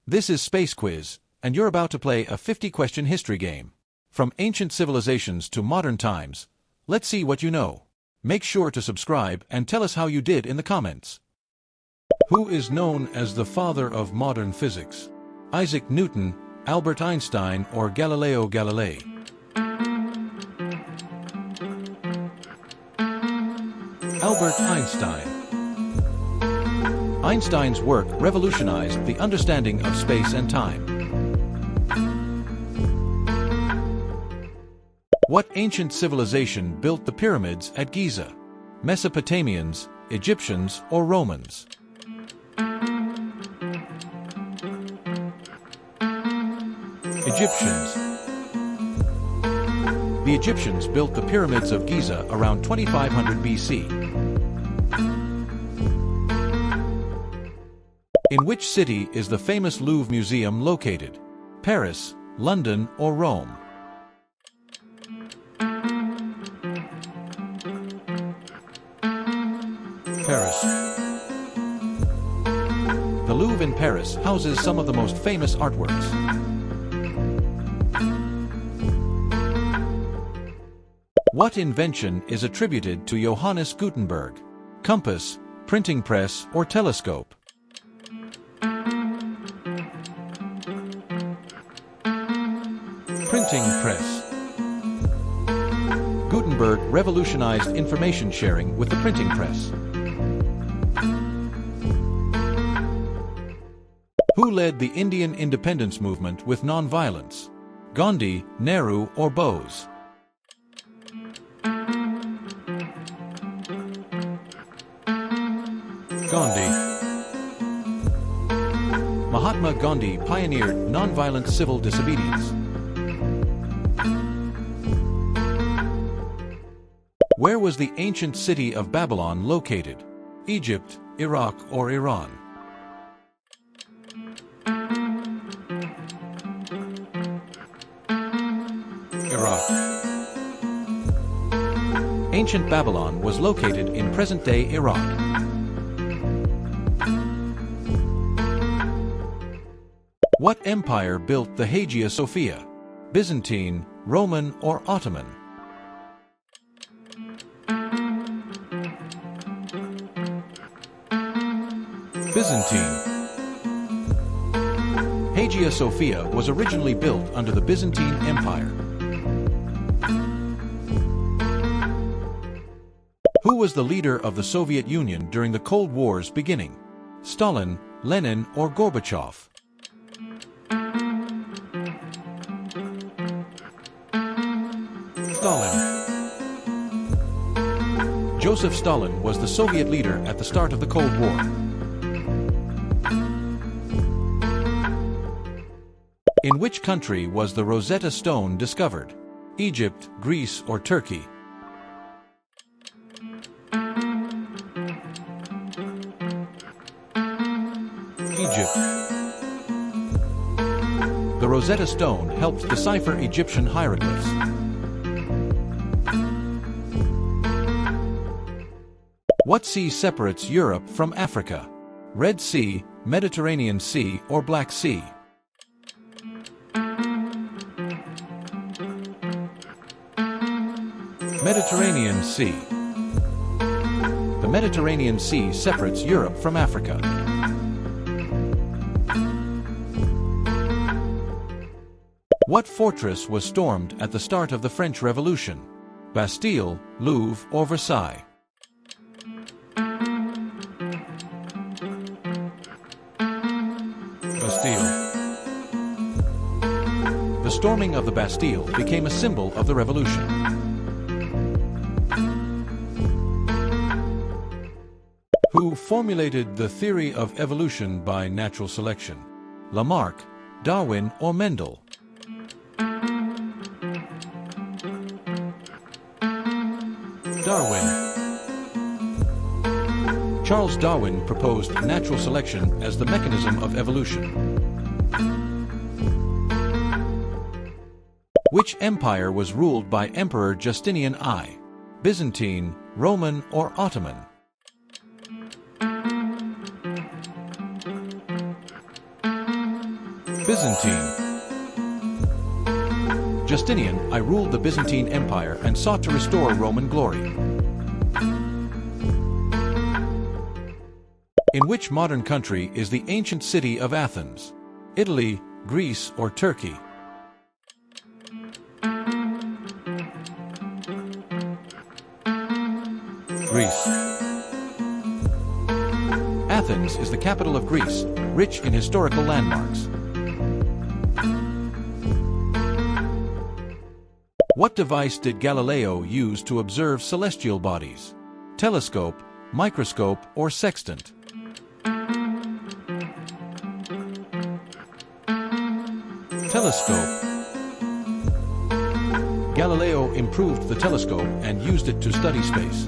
This is Space Quiz, and you're about to play a 50-question history game. From ancient civilizations to modern times, let's see what you know. Make sure to subscribe and tell us how you did in the comments. Who is known as the father of modern physics? Isaac Newton, Albert Einstein, or Galileo Galilei? Albert Einstein. Einstein's work revolutionized the understanding of space and time. What ancient civilization built the pyramids at Giza? Mesopotamians, Egyptians, or Romans? Egyptians. The Egyptians built the pyramids of Giza around 2500 BC. In which city is the famous Louvre Museum located? Paris, London, or Rome? Paris. The Louvre in Paris houses some of the most famous artworks. What invention is attributed to Johannes Gutenberg? Compass, printing press, or telescope? Printing press. Gutenberg revolutionized information sharing with the printing press. Who led the Indian independence movement with non-violence? Gandhi, Nehru, or Bose? Gandhi. Mahatma Gandhi pioneered nonviolent civil disobedience. Where was the ancient city of Babylon located? Egypt, Iraq, or Iran? Iraq. Ancient Babylon was located in present-day Iraq. What empire built the Hagia Sophia? Byzantine, Roman, or Ottoman? Byzantine. Hagia Sophia was originally built under the Byzantine Empire. Who was the leader of the Soviet Union during the Cold War's beginning? Stalin, Lenin, or Gorbachev? Stalin. Joseph Stalin was the Soviet leader at the start of the Cold War. In which country was the Rosetta Stone discovered? Egypt, Greece, or Turkey? Egypt. The Rosetta Stone helped decipher Egyptian hieroglyphs. What sea separates Europe from Africa? Red Sea, Mediterranean Sea, or Black Sea? Mediterranean Sea. The Mediterranean Sea separates Europe from Africa. What fortress was stormed at the start of the French Revolution? Bastille, Louvre, or Versailles? Bastille. The storming of the Bastille became a symbol of the revolution. Who formulated the theory of evolution by natural selection? Lamarck, Darwin, or Mendel? Darwin. Charles Darwin proposed natural selection as the mechanism of evolution. Which empire was ruled by Emperor Justinian I? Byzantine, Roman, or Ottoman? Byzantine. Justinian I ruled the Byzantine Empire and sought to restore Roman glory. In which modern country is the ancient city of Athens? Italy, Greece, or Turkey? Greece. Athens is the capital of Greece, rich in historical landmarks. What device did Galileo use to observe celestial bodies? Telescope, microscope, or sextant? Telescope. Galileo improved the telescope and used it to study space.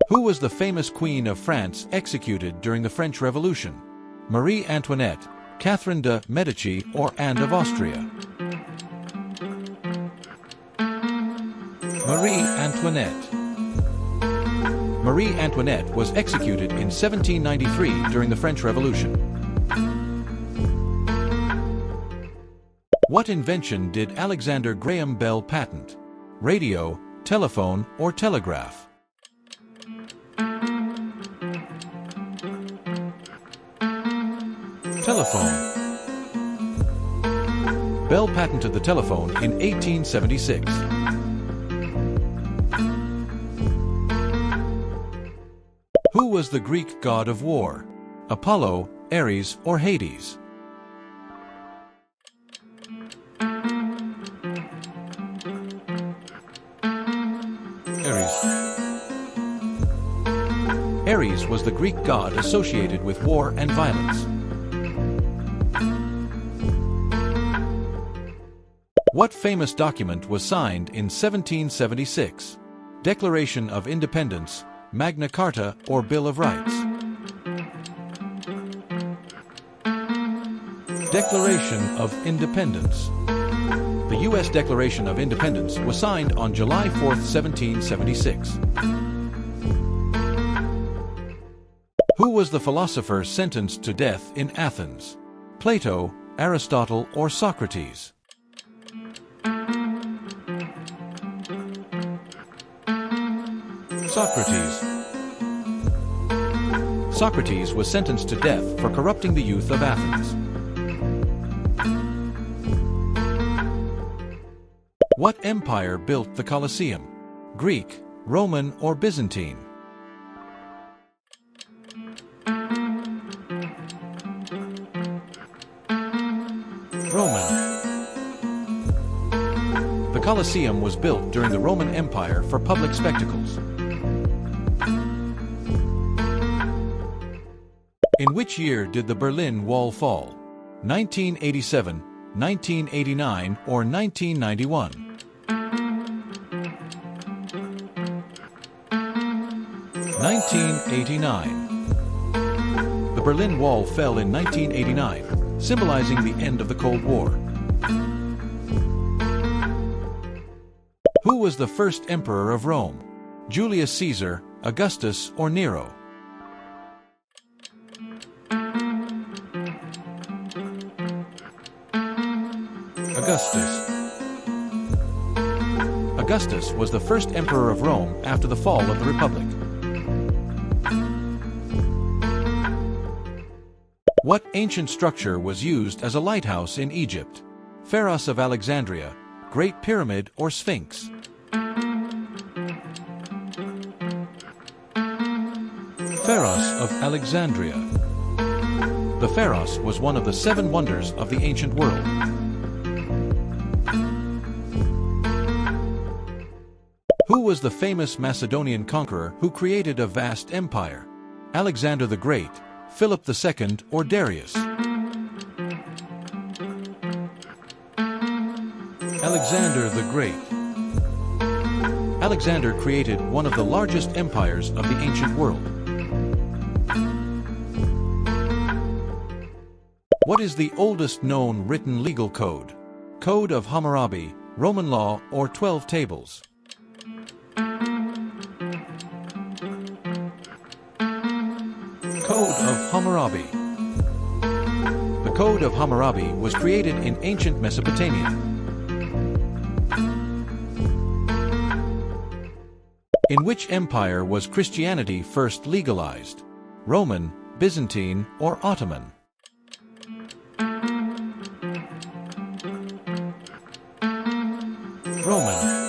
Who was the famous Queen of France executed during the French Revolution? Marie Antoinette, Catherine de' Medici, or Anne of Austria? Marie Antoinette. Marie Antoinette was executed in 1793 during the French Revolution. What invention did Alexander Graham Bell patent? Radio, telephone, or telegraph? Telephone. Bell patented the telephone in 1876. Who was the Greek god of war? Apollo, Ares, or Hades? Ares. Ares was the Greek god associated with war and violence. What famous document was signed in 1776? Declaration of Independence, Magna Carta, or Bill of Rights? Declaration of Independence. The U.S. Declaration of Independence was signed on July 4, 1776. Who was the philosopher sentenced to death in Athens? Plato, Aristotle, or Socrates? Socrates. Socrates was sentenced to death for corrupting the youth of Athens. What empire built the Colosseum? Greek, Roman, or Byzantine? Roman. The Colosseum was built during the Roman Empire for public spectacles. In which year did the Berlin Wall fall? 1987, 1989, or 1991? 1989. The Berlin Wall fell in 1989, symbolizing the end of the Cold War. Who was the first emperor of Rome? Julius Caesar, Augustus, or Nero? Augustus. Augustus was the first emperor of Rome after the fall of the Republic. What ancient structure was used as a lighthouse in Egypt? Pharos of Alexandria, Great Pyramid, or Sphinx? Pharos of Alexandria. The Pharos was one of the 7 wonders of the ancient world. Who was the famous Macedonian conqueror who created a vast empire? Alexander the Great, Philip II, or Darius? Alexander the Great. Alexander created one of the largest empires of the ancient world. What is the oldest known written legal code? Code of Hammurabi, Roman law, or 12 tables? Code of Hammurabi. The Code of Hammurabi was created in ancient Mesopotamia. In which empire was Christianity first legalized? Roman, Byzantine, or Ottoman? Roman.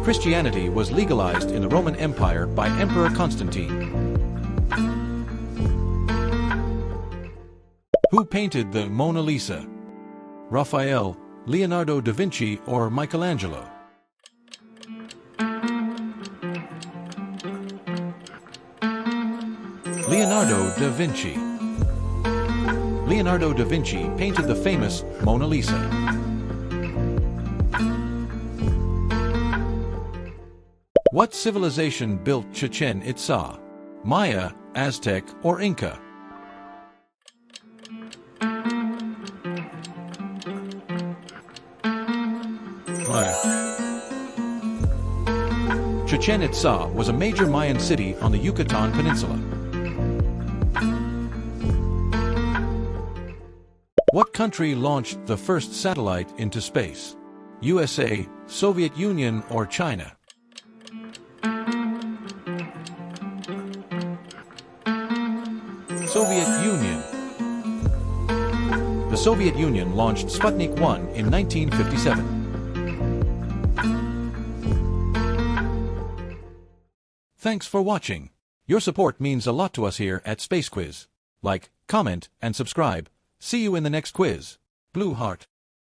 Christianity was legalized in the Roman Empire by Emperor Constantine. Who painted the Mona Lisa? Raphael, Leonardo da Vinci, or Michelangelo? Leonardo da Vinci. Leonardo da Vinci painted the famous Mona Lisa. What civilization built Chichen Itza? Maya, Aztec, or Inca? Maya. Chichen Itza was a major Mayan city on the Yucatan Peninsula. What country launched the first satellite into space? USA, Soviet Union, or China? Soviet Union. The Soviet Union launched Sputnik 1 in 1957. Thanks for watching. Your support means a lot to us here at Space Quiz. Like, comment, and subscribe. See you in the next quiz. Blue Heart.